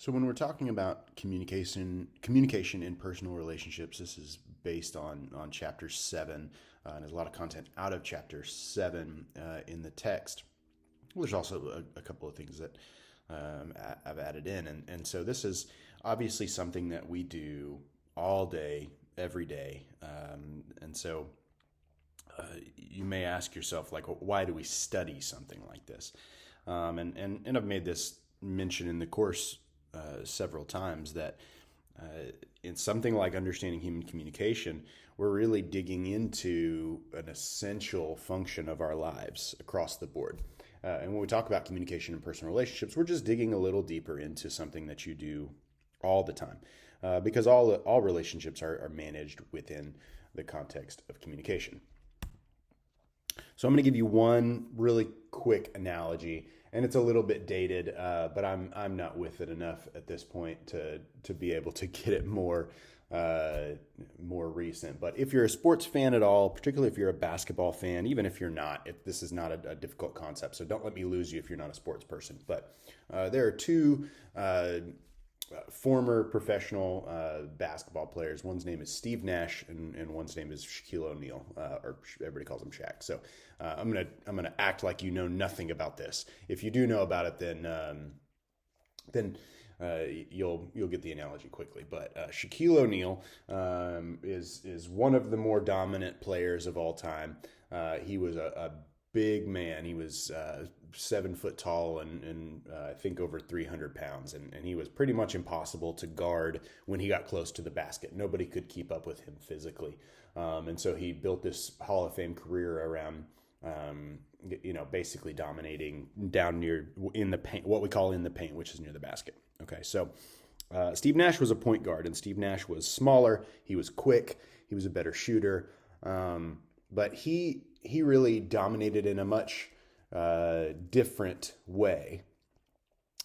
So when we're talking about communication in personal relationships, this is based on chapter 7, and there's a lot of content out of chapter 7 in the text. Well, there's also a couple of things that I've added in, and so this is obviously something that we do all day, every day, and so you may ask yourself, like, why do we study something like this? And I've made this mention in the course several times that in something like understanding human communication, we're really digging into an essential function of our lives across the board. And when we talk about communication in personal relationships, we're just digging a little deeper into something that you do all the time, because all relationships are managed within the context of communication. So I'm going to give you one really quick analogy, and it's a little bit dated, but I'm not with it enough at this point to be able to get it more recent. But if you're a sports fan at all, particularly if you're a basketball fan, even if you're not, this is not a difficult concept. So don't let me lose you if you're not a sports person. But there are two former professional basketball players. One's name is Steve Nash, and one's name is Shaquille O'Neal, or everybody calls him Shaq. So I'm gonna act like you know nothing about this. If you do know about it, then you'll get the analogy quickly. But Shaquille O'Neal is one of the more dominant players of all time. He was a big man. He was 7 foot tall and I think over 300 pounds. And he was pretty much impossible to guard when he got close to the basket. Nobody could keep up with him physically. And so he built this Hall of Fame career around, basically dominating down in the paint, what we call in the paint, which is near the basket. Okay, so Steve Nash was a point guard, and Steve Nash was smaller. He was quick. He was a better shooter. But he really dominated in a much different way.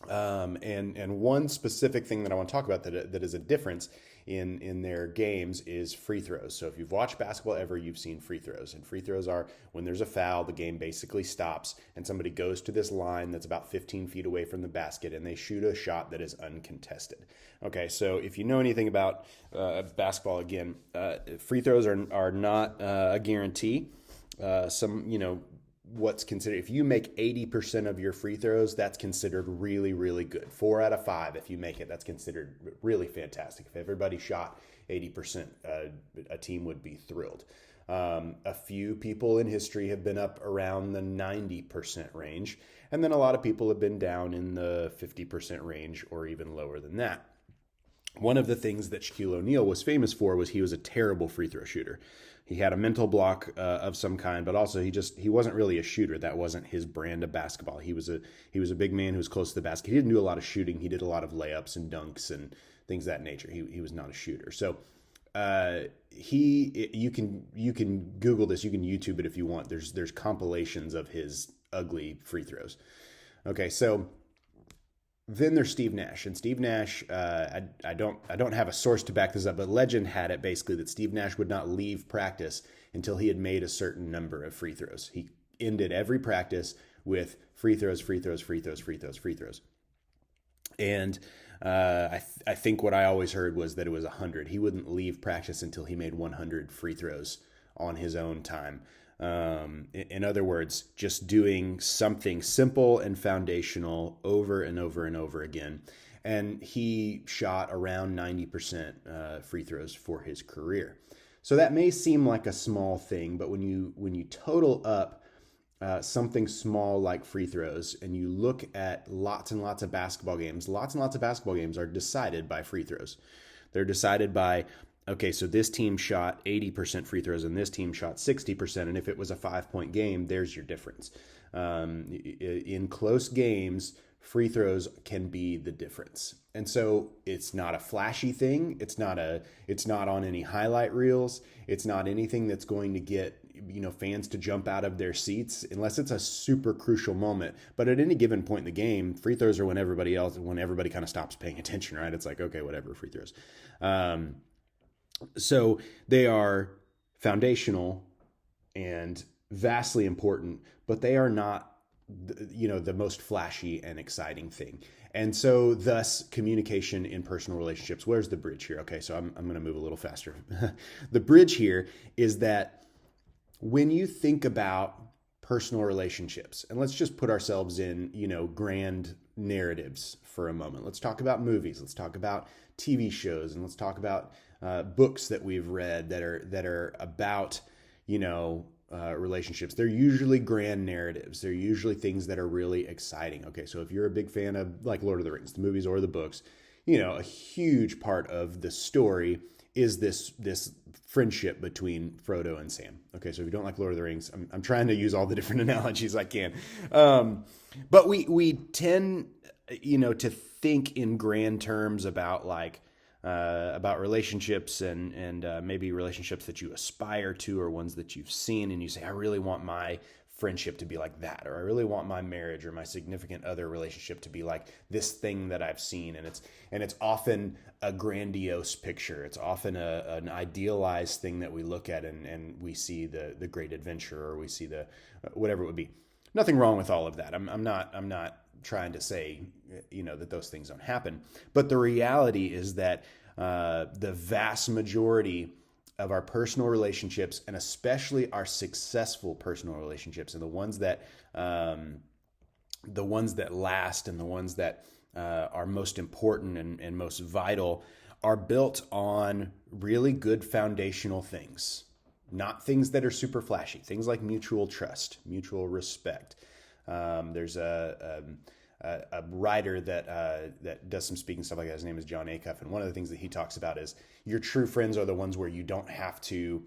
And one specific thing that I want to talk about that is a difference in their games is free throws. So if you've watched basketball ever, you've seen free throws. And free throws are when there's a foul, the game basically stops, and somebody goes to this line that's about 15 feet away from the basket, and they shoot a shot that is uncontested. Okay, so if you know anything about basketball, again, free throws are not a guarantee. What's considered, if you make 80% of your free throws, that's considered really, really good. 4 out of 5, if you make it, that's considered really fantastic. If everybody shot 80%, a team would be thrilled. A few people in history have been up around the 90% range, and then a lot of people have been down in the 50% range or even lower than that. One of the things that Shaquille O'Neal was famous for was he was a terrible free throw shooter. He had a mental block of some kind, but also he wasn't really a shooter. That wasn't his brand of basketball. He was a big man who was close to the basket. He didn't do a lot of shooting. He did a lot of layups and dunks and things of that nature. He was not a shooter. So you can Google this. You can YouTube it if you want. There's compilations of his ugly free throws. Okay, so then there's Steve Nash, and Steve Nash, I don't have a source to back this up, but legend had it basically that Steve Nash would not leave practice until he had made a certain number of free throws. He ended every practice with free throws. And I think what I always heard was that it was 100. He wouldn't leave practice until he made 100 free throws on his own time. In other words, just doing something simple and foundational over and over and over again. And he shot around 90% free throws for his career. So that may seem like a small thing, but when you total up something small like free throws and you look at lots and lots of basketball games are decided by free throws. They're decided by, okay, so this team shot 80% free throws and this team shot 60%. And if it was a 5-point game, there's your difference. In close games, free throws can be the difference. And so it's not a flashy thing. It's not on any highlight reels. It's not anything that's going to get fans to jump out of their seats unless it's a super crucial moment. But at any given point in the game, free throws are when everybody kind of stops paying attention, right? It's like, okay, whatever, free throws. So they are foundational and vastly important, but they are not the most flashy and exciting thing. And so thus communication in personal relationships. Where's the bridge here? Okay, so I'm going to move a little faster. The bridge here is that when you think about personal relationships, and let's just put ourselves in, grand narratives for a moment. Let's talk about movies. Let's talk about TV shows, and let's talk about books that we've read that are about, relationships. They're usually grand narratives. They're usually things that are really exciting. Okay, so if you're a big fan of like Lord of the Rings, the movies or the books, a huge part of the story is this friendship between Frodo and Sam. Okay, so if you don't like Lord of the Rings, I'm trying to use all the different analogies I can. But we tend, to think in grand terms about about relationships and maybe relationships that you aspire to or ones that you've seen, and you say, I really want my friendship to be like that, or I really want my marriage or my significant other relationship to be like this thing that I've seen. And it's often a grandiose picture. It's often an idealized thing that we look at and we see the great adventure, or we see the whatever it would be. Nothing wrong with all of that. I'm not trying to say, that those things don't happen. But the reality is that the vast majority of our personal relationships, and especially our successful personal relationships, and the ones that last, and the ones that are most important and most vital, are built on really good foundational things. Not things that are super flashy. Things like mutual trust, mutual respect. There's a writer that does some speaking stuff like that. His name is John Acuff, and one of the things that he talks about is your true friends are the ones where you don't have to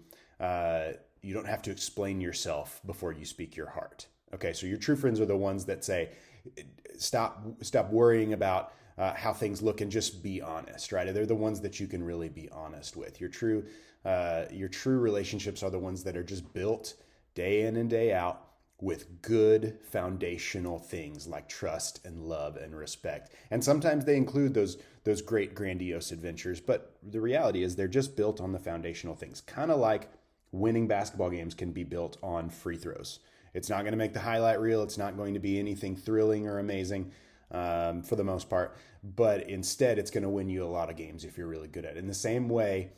explain yourself before you speak your heart. Okay, so your true friends are the ones that say, stop worrying about how things look and just be honest, right? They're the ones that you can really be honest with. Your true relationships are the ones that are just built day in and day out with good foundational things like trust and love and respect. And sometimes they include those great grandiose adventures, but the reality is they're just built on the foundational things. Kind of like winning basketball games can be built on free throws. It's not going to make the highlight reel. It's not going to be anything thrilling or amazing for the most part, but instead it's going to win you a lot of games if you're really good at it. In the same way,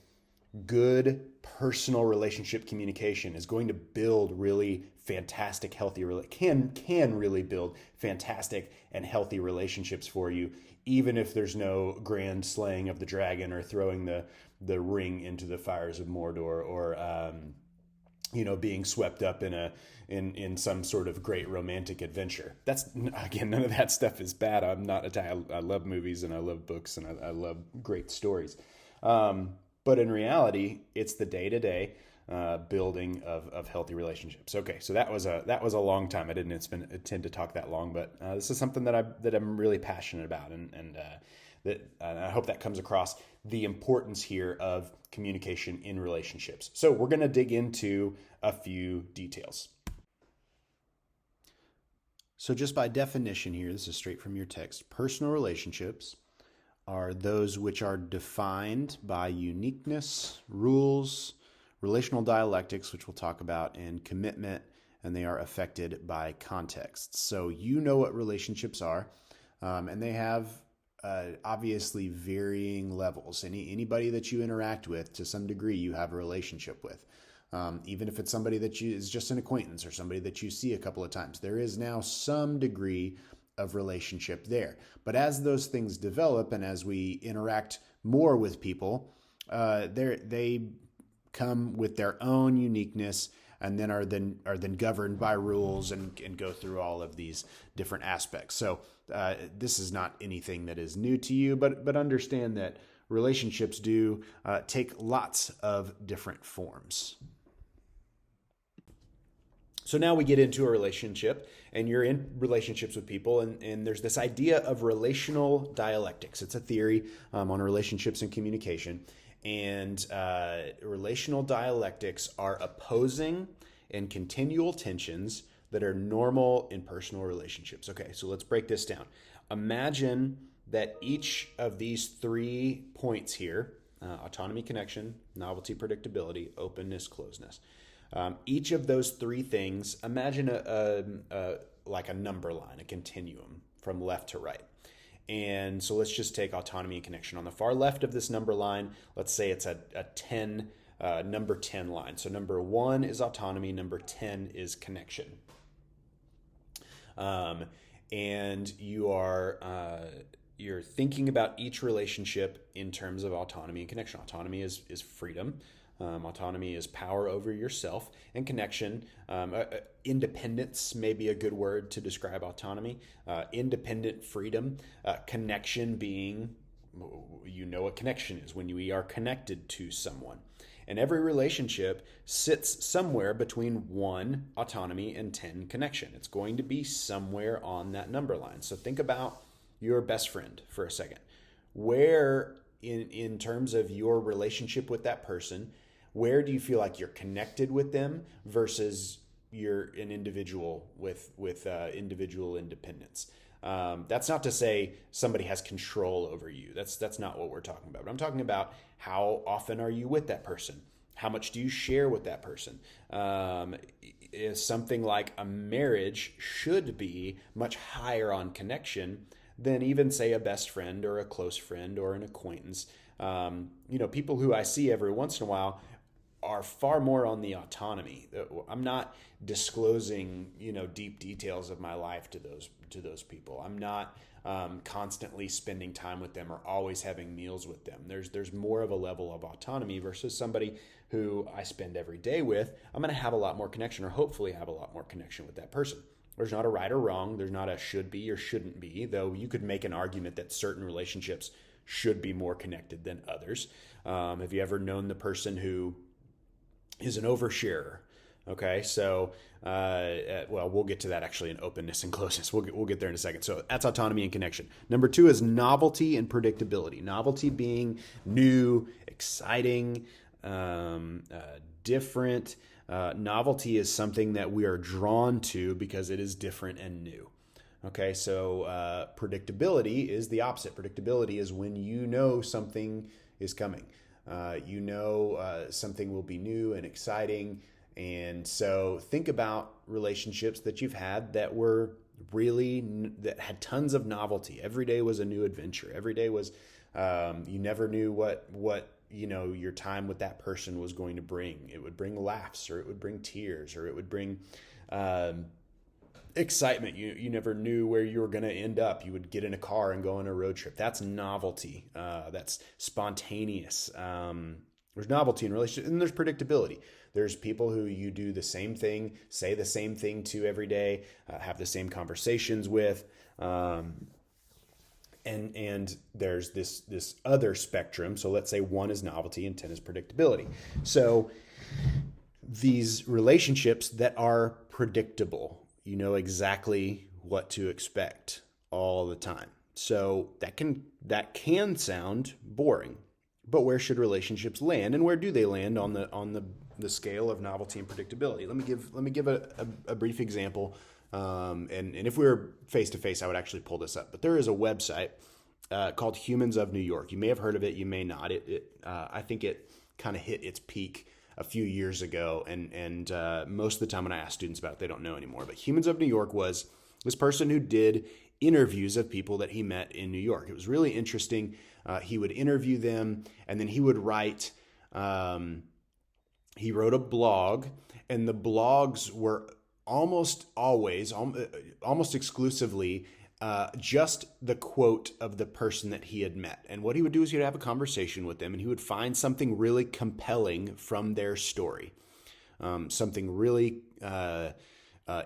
good personal relationship communication is going to build really fantastic, healthy, can really build fantastic and healthy relationships for you, even if there's no grand slaying of the dragon or throwing the ring into the fires of Mordor, or being swept up in some sort of great romantic adventure. That's, again, none of that stuff is bad. I'm not Italian. I love movies and I love books and I love great stories. But in reality, it's the day-to-day building of healthy relationships. Okay, so that was a long time. I didn't intend to talk that long, but this is something that I'm really passionate about, and I hope that comes across, the importance here of communication in relationships. So we're going to dig into a few details. So just by definition here, this is straight from your text, personal relationships are those which are defined by uniqueness, rules, relational dialectics, which we'll talk about, and commitment, and they are affected by context. So you know what relationships are, and they have obviously varying levels. Anybody that you interact with, to some degree, you have a relationship with. Even if it's somebody that is just an acquaintance or somebody that you see a couple of times, there is now some degree of relationship there. But as those things develop and as we interact more with people, they come with their own uniqueness, and then are then governed by rules and go through all of these different aspects. So this is not anything that is new to you, but understand that relationships do take lots of different forms. So now we get into a relationship, and you're in relationships with people, and there's this idea of relational dialectics. It's a theory on relationships and communication. And relational dialectics are opposing and continual tensions that are normal in personal relationships. Okay, so let's break this down. Imagine that each of these 3 points here, autonomy, connection, novelty, predictability, openness, closeness, each of those 3 things, imagine like a number line, a continuum from left to right. And so let's just take autonomy and connection. On the far left of this number line, let's say it's a 10, number 10 line. So number 1 is autonomy, number 10 is connection. And you're thinking about each relationship in terms of autonomy and connection. Autonomy is freedom. Autonomy is power over yourself, and connection, independence may be a good word to describe autonomy. Independent freedom, connection being, what connection is when we are connected to someone. And every relationship sits somewhere between 1 autonomy and 10 connection. It's going to be somewhere on that number line. So think about your best friend for a second. Where in terms of your relationship with that person, where do you feel like you're connected with them versus you're an individual with individual independence? That's not to say somebody has control over you. That's not what we're talking about. But I'm talking about how often are you with that person? How much do you share with that person? Is something like a marriage should be much higher on connection than even, say, a best friend or a close friend or an acquaintance. People who I see every once in a while are far more on the autonomy. I'm not disclosing, deep details of my life to those people. I'm not constantly spending time with them or always having meals with them. There's more of a level of autonomy versus somebody who I spend every day with. I'm going to have a lot more connection, or hopefully have a lot more connection with that person. There's not a right or wrong. There's not a should be or shouldn't be, though you could make an argument that certain relationships should be more connected than others. Have you ever known the person who is an oversharer? Okay, so we'll get to that actually in openness and closeness. We'll get there in a second. So that's autonomy and connection. Number 2 is novelty and predictability. Novelty being new, exciting, different. Novelty is something that we are drawn to because it is different and new. Okay, so predictability is the opposite. Predictability is when you know something is coming. Something will be new and exciting. And so think about relationships that you've had that that had tons of novelty. Every day was a new adventure. Every day was, you never knew what your time with that person was going to bring. It would bring laughs, or it would bring tears, or it would bring excitement. You never knew where you were going to end up. You would get in a car and go on a road trip. That's novelty. That's spontaneous. There's novelty in relationships, and there's predictability. There's people who you do the same thing, say the same thing to every day, have the same conversations with. And there's this other spectrum. So let's say 1 is novelty and 10 is predictability. So these relationships that are predictable, you know exactly what to expect all the time. So that can sound boring. But where should relationships land, and where do they land on the scale of novelty and predictability? Let me give a brief example. And if we were face to face, I would actually pull this up. But there is a website called Humans of New York. You may have heard of it, you may not. I think it kind of hit its peak a few years ago, and most of the time when I ask students about it, they don't know anymore. But Humans of New York was this person who did interviews of people that he met in New York. It was really interesting. He would interview them, and then he would write. He wrote a blog, and the blogs were almost exclusively just the quote of the person that he had met. And what he would do is he would have a conversation with them, and he would find something really compelling from their story, something really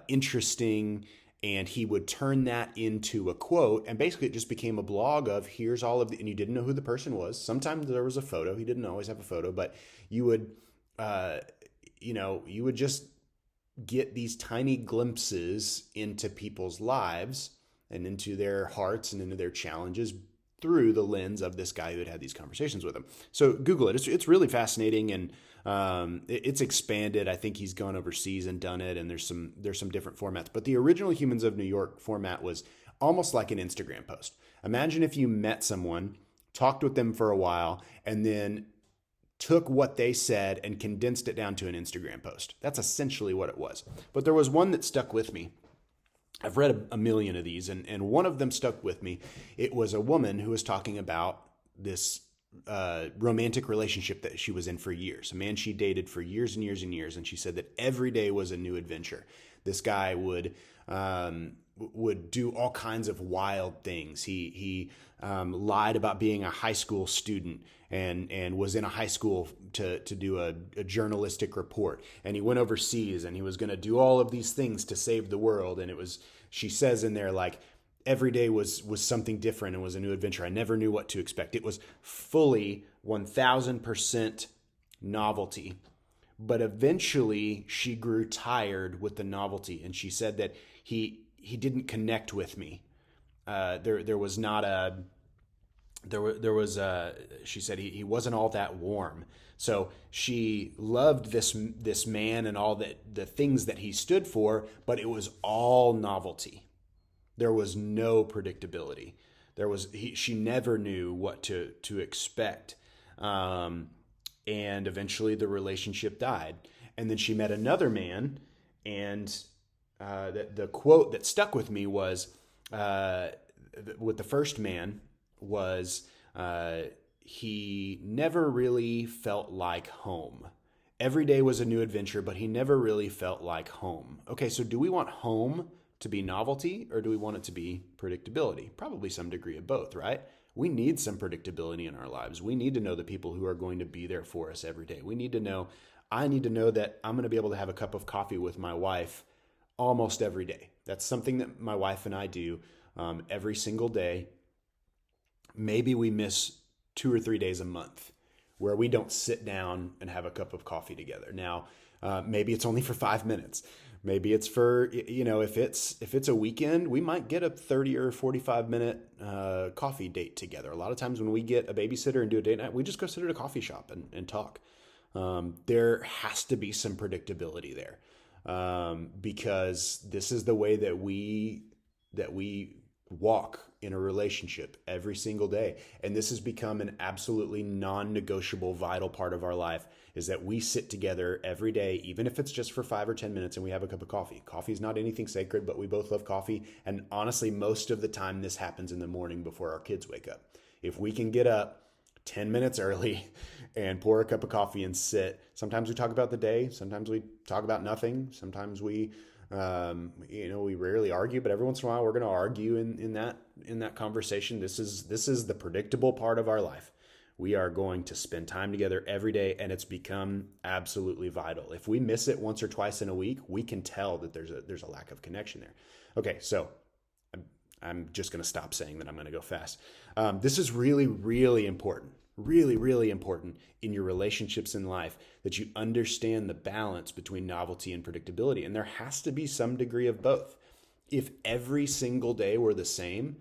interesting, and he would turn that into a quote. And basically it just became a blog of here's all of the, and you didn't know who the person was. Sometimes there was a photo. He didn't always have a photo, but you would just get these tiny glimpses into people's lives and into their hearts and into their challenges through the lens of this guy who had these conversations with them. So Google it. It's really fascinating, and it's expanded. I think he's gone overseas and done it, and there's some different formats. But the original Humans of New York format was almost like an Instagram post. Imagine if you met someone, talked with them for a while, and then took what they said and condensed it down to an Instagram post. That's essentially what it was. But there was one that stuck with me. I've read a million of these, and one of them stuck with me. It was a woman who was talking about this romantic relationship that she was in for years, a man she dated for years and years and years, and she said that every day was a new adventure. This guy would do all kinds of wild things. He lied about being a high school student and was in a high school to do a journalistic report. And he went overseas and he was going to do all of these things to save the world. And it was, she says in there, like, every day was something different and was a new adventure. I never knew what to expect. It was fully 1000% novelty. But eventually she grew tired with the novelty. And she said that he didn't connect with me. There was not a, there was a, she said he wasn't all that warm. So she loved this man and all the things that he stood for, but it was all novelty. There was no predictability. She never knew what to expect. And eventually the relationship died. And then she met another man, and the quote that stuck with me was, with the first man was, he never really felt like home. Every day was a new adventure, but he never really felt like home. Okay, so do we want home to be novelty, or do we want it to be predictability? Probably some degree of both, right? We need some predictability in our lives. We need to know the people who are going to be there for us every day. I need to know that I'm going to be able to have a cup of coffee with my wife almost every day. That's something that my wife and I do every single day. Maybe we miss 2 or 3 days a month where we don't sit down and have a cup of coffee together. Now, maybe it's only for 5 minutes. Maybe it's for, if it's a weekend, we might get a 30 or 45 minute coffee date together. A lot of times when we get a babysitter and do a date night, we just go sit at a coffee shop and talk. There has to be some predictability there, because this is the way that we walk in a relationship every single day. And this has become an absolutely non-negotiable, vital part of our life, is that we sit together every day, even if it's just for 5 or 10 minutes, and we have a cup of coffee. Coffee is not anything sacred, but we both love coffee. And honestly, most of the time this happens in the morning before our kids wake up. If we can get up 10 minutes early and pour a cup of coffee and sit, sometimes we talk about the day. Sometimes we talk about nothing. Sometimes we rarely argue, but every once in a while we're going to argue in that conversation. This is the predictable part of our life. We are going to spend time together every day, and it's become absolutely vital. If we miss it once or twice in a week, we can tell that there's a lack of connection there. Okay, so I'm just going to stop saying that I'm going to go fast. This is really, really important. Really, really important in your relationships in life, that you understand the balance between novelty and predictability. And there has to be some degree of both. If every single day were the same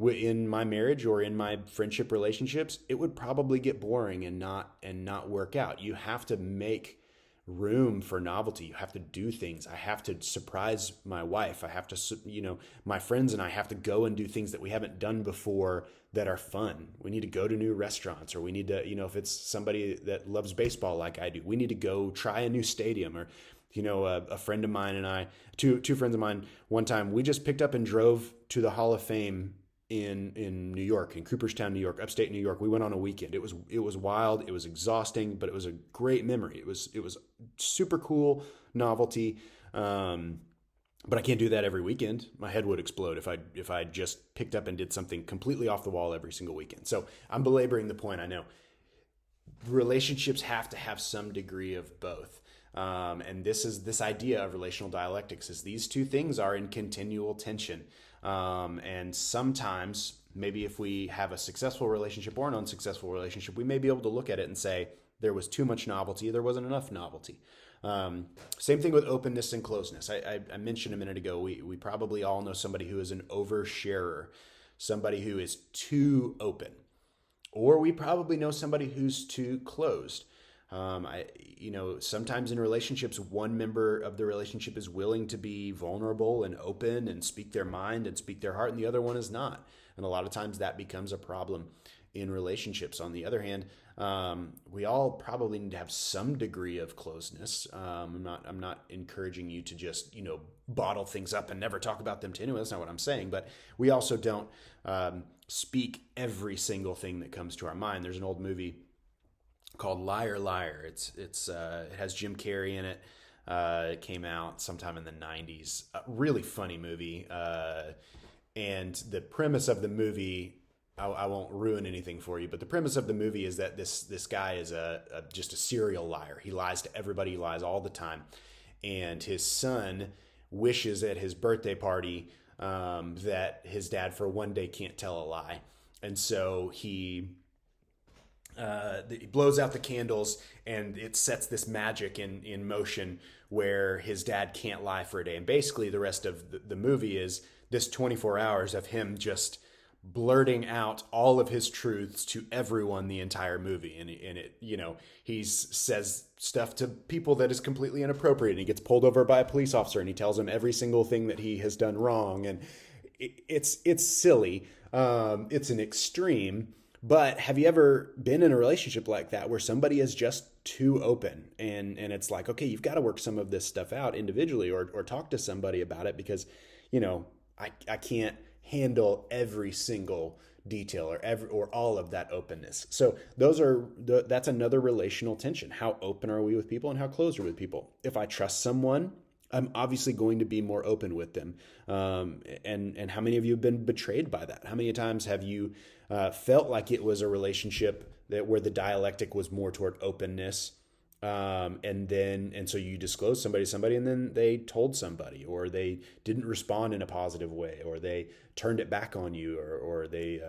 in my marriage or in my friendship relationships, it would probably get boring and not work out. You have to make room for novelty. You have to do things. I have to surprise my wife. I have to, my friends and I have to go and do things that we haven't done before that are fun. We need to go to new restaurants, or we need to, if it's somebody that loves baseball like I do, we need to go try a new stadium. Or, a friend of mine and I, two friends of mine, one time we just picked up and drove to the Hall of Fame in New York, in Cooperstown, New York, upstate New York. We went on a weekend. It was wild. It was exhausting, but it was a great memory. It was super cool novelty. But I can't do that every weekend. My head would explode if I just picked up and did something completely off the wall every single weekend. So I'm belaboring the point, I know. Relationships have to have some degree of both. And this idea of relational dialectics is these two things are in continual tension. And sometimes, maybe if we have a successful relationship or an unsuccessful relationship, we may be able to look at it and say, there was too much novelty, there wasn't enough novelty. Same thing with openness and closeness. I mentioned a minute ago, we probably all know somebody who is an oversharer, somebody who is too open, or we probably know somebody who's too closed. Sometimes in relationships, one member of the relationship is willing to be vulnerable and open and speak their mind and speak their heart, and the other one is not. And a lot of times that becomes a problem. in relationships. On the other hand, we all probably need to have some degree of closeness. I'm not encouraging you to just, bottle things up and never talk about them to anyone. That's not what I'm saying. But we also don't speak every single thing that comes to our mind. There's an old movie called Liar Liar. It has Jim Carrey in it. It came out sometime in the 90s. A really funny movie. And the premise of the movie, I won't ruin anything for you, but the premise of the movie is that this guy is just a serial liar. He lies to everybody. He lies all the time. And his son wishes at his birthday party that his dad for one day can't tell a lie. And so he blows out the candles, and it sets this magic in motion where his dad can't lie for a day. And basically the rest of the movie is this 24 hours of him just blurting out all of his truths to everyone the entire movie. And he says stuff to people that is completely inappropriate, and he gets pulled over by a police officer and he tells him every single thing that he has done wrong. And it's silly. It's an extreme. But have you ever been in a relationship like that where somebody is just too open, and it's like, okay, you've got to work some of this stuff out individually, or talk to somebody about it, because, I can't handle every single detail or all of that openness. So that's another relational tension. How open are we with people, and how close are we with people? If I trust someone, I'm obviously going to be more open with them. And how many of you have been betrayed by that? How many times have you felt like it was a relationship where the dialectic was more toward openness, and so you disclosed somebody, and then they told somebody, or they didn't respond in a positive way, or they turned it back on you, or they,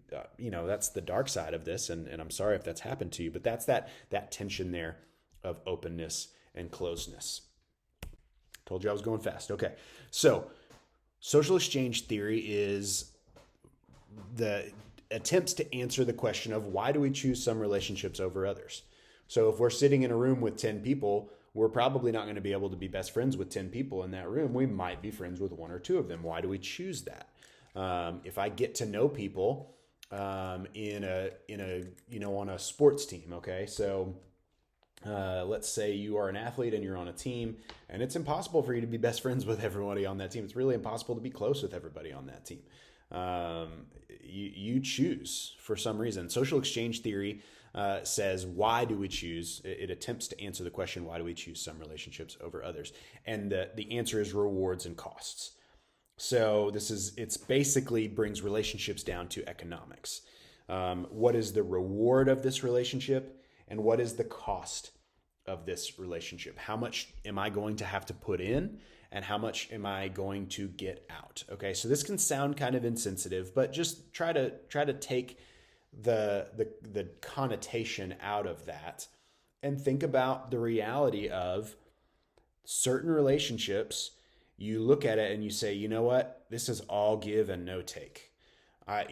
that's the dark side of this. And I'm sorry if that's happened to you, but that's that tension there of openness and closeness. Told you I was going fast. Okay. So social exchange theory is the attempts to answer the question of why do we choose some relationships over others? So if we're sitting in a room with 10 people, we're probably not going to be able to be best friends with 10 people in that room. We might be friends with one or two of them. Why do we choose that? If I get to know people on a sports team, okay? So let's say you are an athlete and you're on a team, and it's impossible for you to be best friends with everybody on that team. It's really impossible to be close with everybody on that team. You choose for some reason. Social exchange theory says, why do we choose? It attempts to answer the question, why do we choose some relationships over others? And the answer is rewards and costs. So it's basically brings relationships down to economics. What is the reward of this relationship? And what is the cost of this relationship? How much am I going to have to put in, and how much am I going to get out? Okay, so this can sound kind of insensitive, but just try to take the connotation out of that and think about the reality of certain relationships. You look at it and you say, you know what? This is all give and no take. Have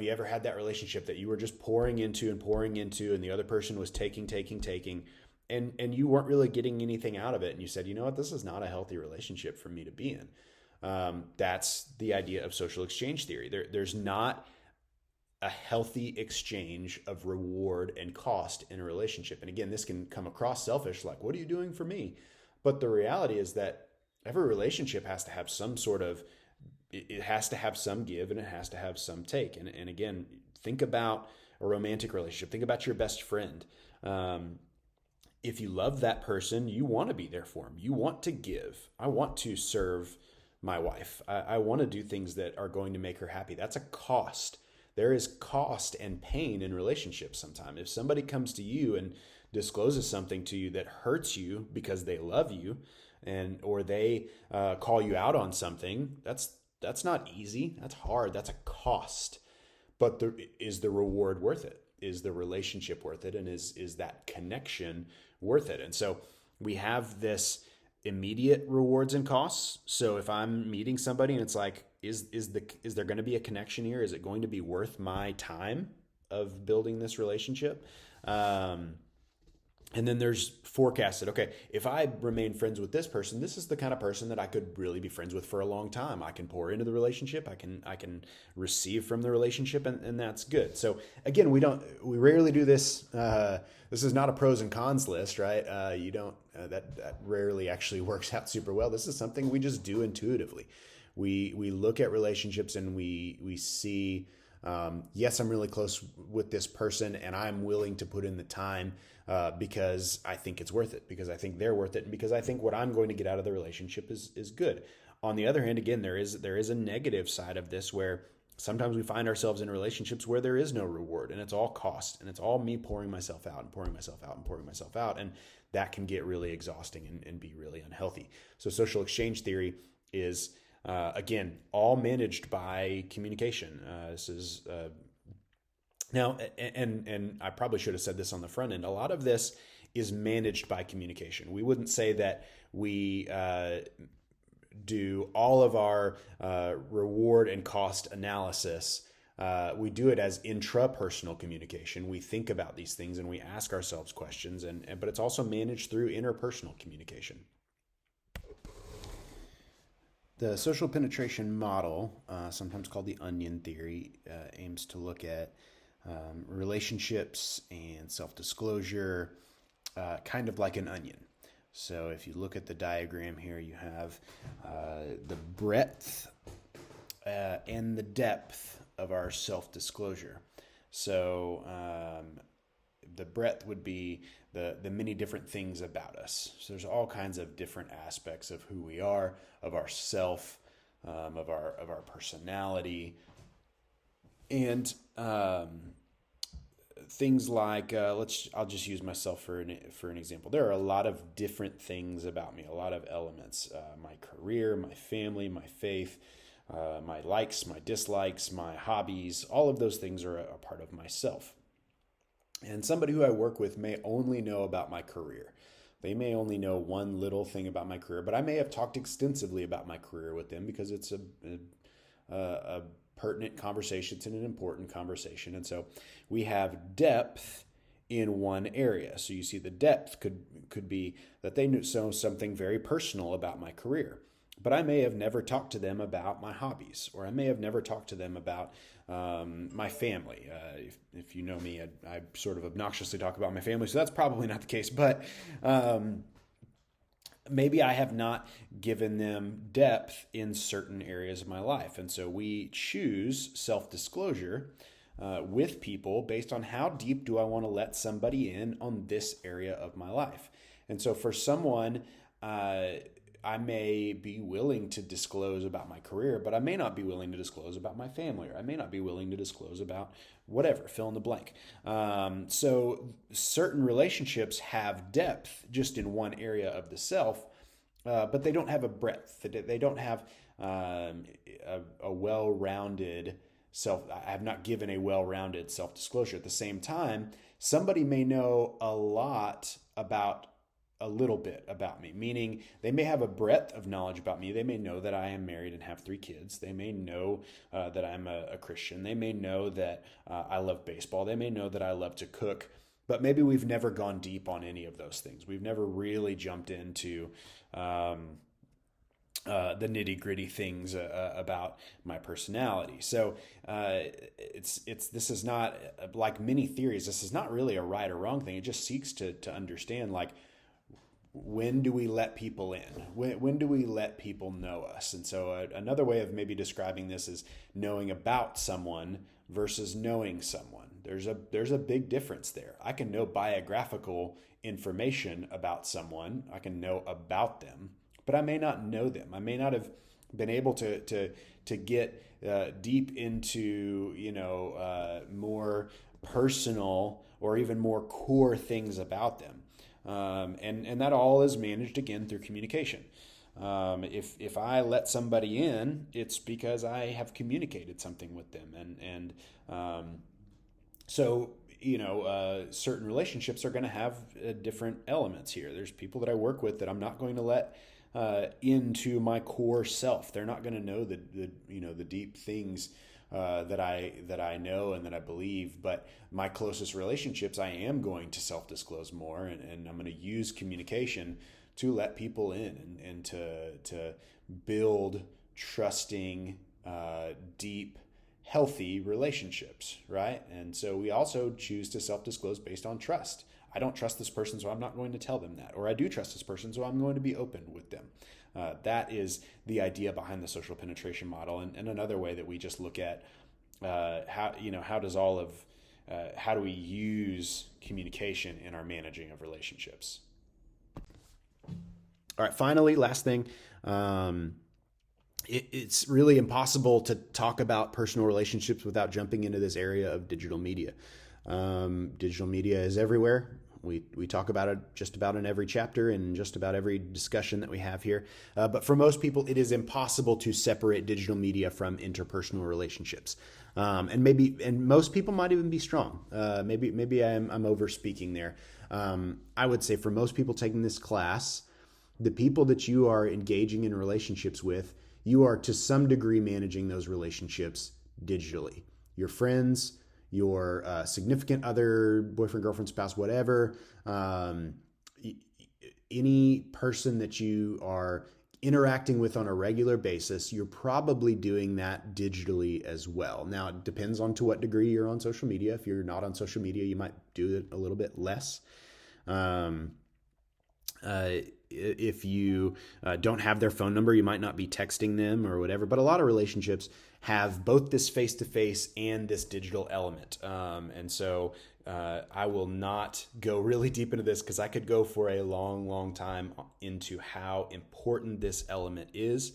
you ever had that relationship that you were just pouring into, and the other person was taking, and you weren't really getting anything out of it, and you said, you know what, this is not a healthy relationship for me to be in. That's the idea of social exchange theory. There's not a healthy exchange of reward and cost in a relationship. And again, this can come across selfish, like, what are you doing for me? But the reality is that every relationship has to have some sort of, it has to have some give, and it has to have some take. And again, think about a romantic relationship. Think about your best friend. If you love that person, you want to be there for them. You want to give. I want to serve my wife. I want to do things that are going to make her happy. That's a cost. There is cost and pain in relationships sometimes. If somebody comes to you and discloses something to you that hurts you because they love you, or they call you out on something, that's not easy. That's hard. That's a cost. But is the reward worth it? Is the relationship worth it? And is that connection worth it? And so we have this immediate rewards and costs. So if I'm meeting somebody and it's like, is there going to be a connection here? Is it going to be worth my time of building this relationship? And then there's forecasted, okay, if I remain friends with this person, this is the kind of person that I could really be friends with for a long time. I can pour into the relationship, I can receive from the relationship, and that's good. So again, we rarely do this. This is not a pros and cons list, right? You don't that rarely actually works out super well. This is something we just do intuitively. We look at relationships and we see, yes, I'm really close with this person, and I'm willing to put in the time because I think it's worth it, because I think they're worth it, and because I think what I'm going to get out of the relationship is good. On the other hand, again, there is a negative side of this where sometimes we find ourselves in relationships where there is no reward, and it's all cost, and it's all me pouring myself out and pouring myself out and pouring myself out, and that can get really exhausting and be really unhealthy. So social exchange theory is again, all managed by communication. This is now, and I probably should have said this on the front end. A lot of this is managed by communication. We wouldn't say that we do all of our reward and cost analysis. We do it as intrapersonal communication. We think about these things and we ask ourselves questions, but it's also managed through interpersonal communication. The social penetration model, sometimes called the onion theory, aims to look at relationships and self-disclosure, kind of like an onion. So if you look at the diagram here, you have the breadth and the depth of our self-disclosure. So the breadth would be the many different things about us. So there's all kinds of different aspects of who we are, of our self, of our personality, and things like I'll just use myself for an example. There are a lot of different things about me, a lot of elements: my career, my family, my faith, my likes, my dislikes, my hobbies. All of those things are a part of myself. And somebody who I work with may only know about my career. They may only know one little thing about my career, but I may have talked extensively about my career with them because it's a pertinent conversation. It's an important conversation. And so we have depth in one area. So you see the depth could be that they know something very personal about my career. But I may have never talked to them about my hobbies, or I may have never talked to them about my family. If you know me, I sort of obnoxiously talk about my family, so that's probably not the case. But maybe I have not given them depth in certain areas of my life. And so we choose self-disclosure with people based on how deep do I want to let somebody in on this area of my life. And so for someone, I may be willing to disclose about my career, but I may not be willing to disclose about my family, or I may not be willing to disclose about whatever, fill in the blank. So certain relationships have depth just in one area of the self, but they don't have a breadth. They don't have a well-rounded self. I have not given a well-rounded self-disclosure. At the same time, somebody may know a lot about a little bit about me, meaning they may have a breadth of knowledge about me. They may know that I am married and have 3 kids. They may know that I'm a Christian. They may know that I love baseball. They may know that I love to cook, but maybe we've never gone deep on any of those things. We've never really jumped into the nitty-gritty things about my personality. So this is not, like many theories, this is not really a right or wrong thing. It just seeks to understand, like, when do we let people in? When do we let people know us? And so another way of maybe describing this is knowing about someone versus knowing someone. There's a big difference there. I can know biographical information about someone. I can know about them, but I may not know them. I may not have been able to get deep into more personal or even more core things about them. And that all is managed again through communication. If I let somebody in, it's because I have communicated something with them, and so certain relationships are going to have different elements here. There's people that I work with that I'm not going to let into my core self. They're not going to know the deep things that I know and that I believe. But my closest relationships, I am going to self-disclose more, and I'm going to use communication to let people in and to build trusting, deep, healthy relationships, right? And so we also choose to self-disclose based on trust. I don't trust this person, so I'm not going to tell them that. Or I do trust this person, so I'm going to be open with them. That is the idea behind the social penetration model. And another way that we just look at how do we use communication in our managing of relationships. All right, finally, last thing. It's really impossible to talk about personal relationships without jumping into this area of digital media. Digital media is everywhere. We talk about it just about in every chapter and just about every discussion that we have here. But for most people, it is impossible to separate digital media from interpersonal relationships. And most people might even be strong. Maybe I'm over speaking there. I would say for most people taking this class, the people that you are engaging in relationships with, you are to some degree managing those relationships digitally. Your friends, your significant other, boyfriend, girlfriend, spouse, whatever, any person that you are interacting with on a regular basis, you're probably doing that digitally as well. Now, it depends on to what degree you're on social media. If you're not on social media, you might do it a little bit less. If you don't have their phone number, you might not be texting them or whatever. But a lot of relationships have both this face-to-face and this digital element. And so I will not go really deep into this because I could go for a long, long time into how important this element is.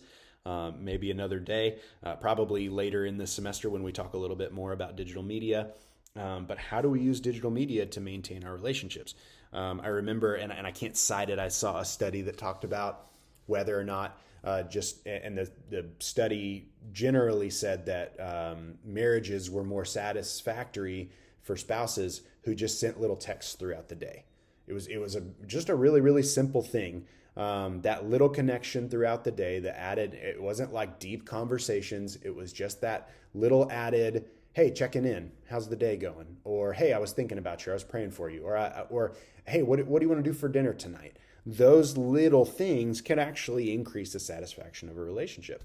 Maybe another day, probably later in the semester when we talk a little bit more about digital media. But how do we use digital media to maintain our relationships? I remember, and I can't cite it, I saw a study that talked about whether or not the study generally said that marriages were more satisfactory for spouses who just sent little texts throughout the day. It was just a really, really simple thing. That little connection throughout the day that added, it wasn't like deep conversations. It was just that little added, hey, checking in. How's the day going? Or, hey, I was thinking about you. I was praying for you. Or hey, what do you want to do for dinner tonight? Those little things can actually increase the satisfaction of a relationship.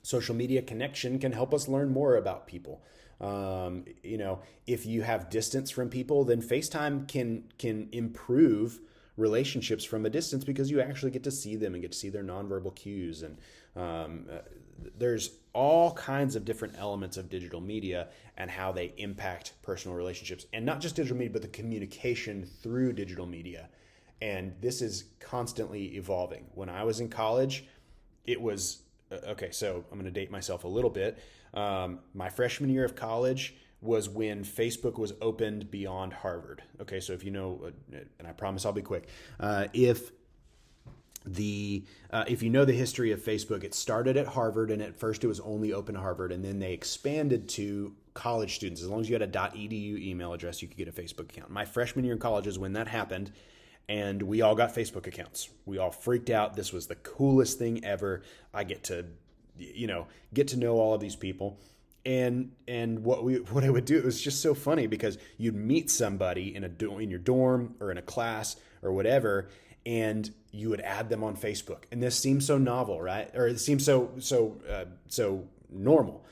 Social media connection can help us learn more about people. If you have distance from people, then FaceTime can improve relationships from a distance because you actually get to see them and get to see their nonverbal cues. And there's all kinds of different elements of digital media and how they impact personal relationships, and not just digital media, but the communication through digital media. And this is constantly evolving. When I was in college, it was, so I'm going to date myself a little bit. My freshman year of college was when Facebook was opened beyond Harvard. Okay, so if you know, and I promise I'll be quick, if you know the history of Facebook, it started at Harvard, and at first it was only open to Harvard, and then they expanded to college students. As long as you had a .edu email address, you could get a Facebook account. My freshman year in college is when that happened, and we all got Facebook accounts. We all freaked out. This was the coolest thing ever. I get to know all of these people. And what I would do, it was just so funny because you'd meet somebody in your dorm or in a class or whatever, and you would add them on Facebook. And this seems so novel, right? Or it seems so normal.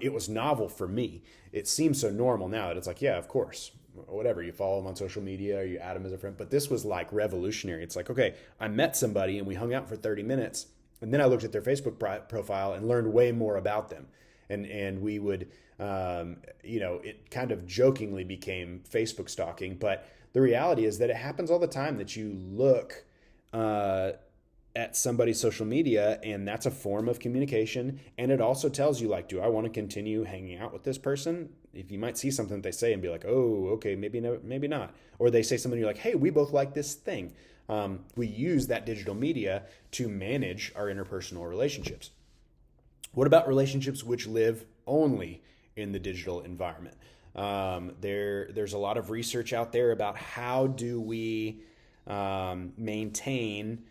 It was novel for me. It seems so normal now that it's like, yeah, of course, whatever. You follow them on social media or you add them as a friend. But this was like revolutionary. It's like, okay, I met somebody and we hung out for 30 minutes. And then I looked at their Facebook profile and learned way more about them. And we would, it kind of jokingly became Facebook stalking. But the reality is that it happens all the time that you look at somebody's social media, and that's a form of communication. And it also tells you, like, do I want to continue hanging out with this person? If you might see something that they say and be like, oh, okay, maybe no, maybe not. Or they say something, you're like, hey, we both like this thing. We use that digital media to manage our interpersonal relationships. What about relationships which live only in the digital environment? There's a lot of research out there about how do we maintain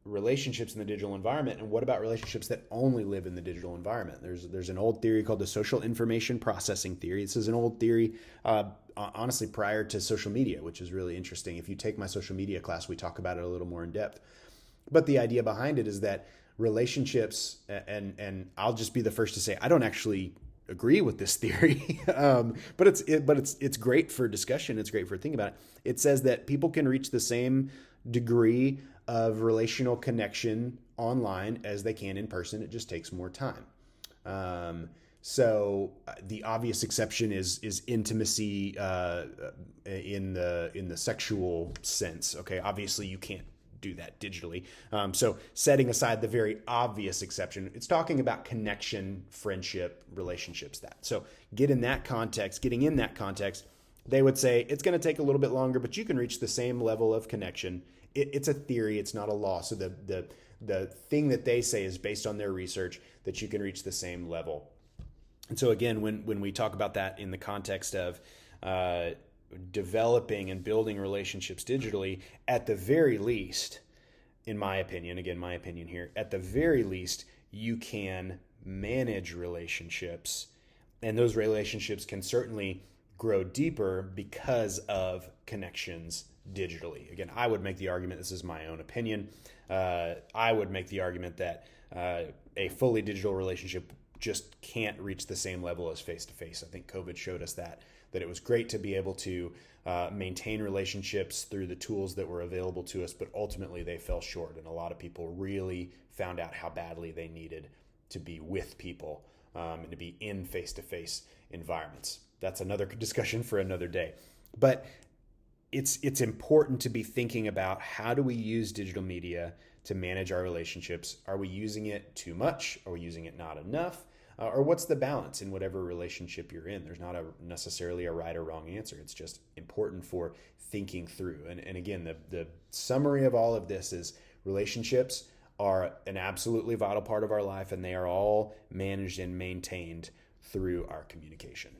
relationships in the digital environment, and what about relationships that only live in the digital environment? There's an old theory called the social information processing theory. This is an old theory, honestly, prior to social media, which is really interesting. If you take my social media class, we talk about it a little more in depth. But the idea behind it is that relationships, and I'll just be the first to say, I don't actually agree with this theory, but it's great for discussion. It's great for thinking about it. It says that people can reach the same degree of relational connection online as they can in person. It just takes more time. So the obvious exception is intimacy in the sexual sense. Okay, obviously you can't do that digitally. So setting aside the very obvious exception, it's talking about connection, friendship, relationships. So getting in that context, they would say it's going to take a little bit longer, but you can reach the same level of connection. It's a theory, it's not a law. So the thing that they say is based on their research that you can reach the same level. And so again, when we talk about that in the context of developing and building relationships digitally, at the very least, in my opinion, again, my opinion here, at the very least, you can manage relationships, and those relationships can certainly grow deeper because of connections digitally. Again, I would make the argument, this is my own opinion, I would make the argument that a fully digital relationship just can't reach the same level as face-to-face. I think COVID showed us that it was great to be able to maintain relationships through the tools that were available to us, but ultimately they fell short. And a lot of people really found out how badly they needed to be with people and to be in face-to-face environments. That's another discussion for another day. But it's important to be thinking about, how do we use digital media to manage our relationships? Are we using it too much? Are we using it not enough? Or what's the balance in whatever relationship you're in? There's not necessarily a right or wrong answer. It's just important for thinking through. And again, the summary of all of this is relationships are an absolutely vital part of our life, and they are all managed and maintained through our communication.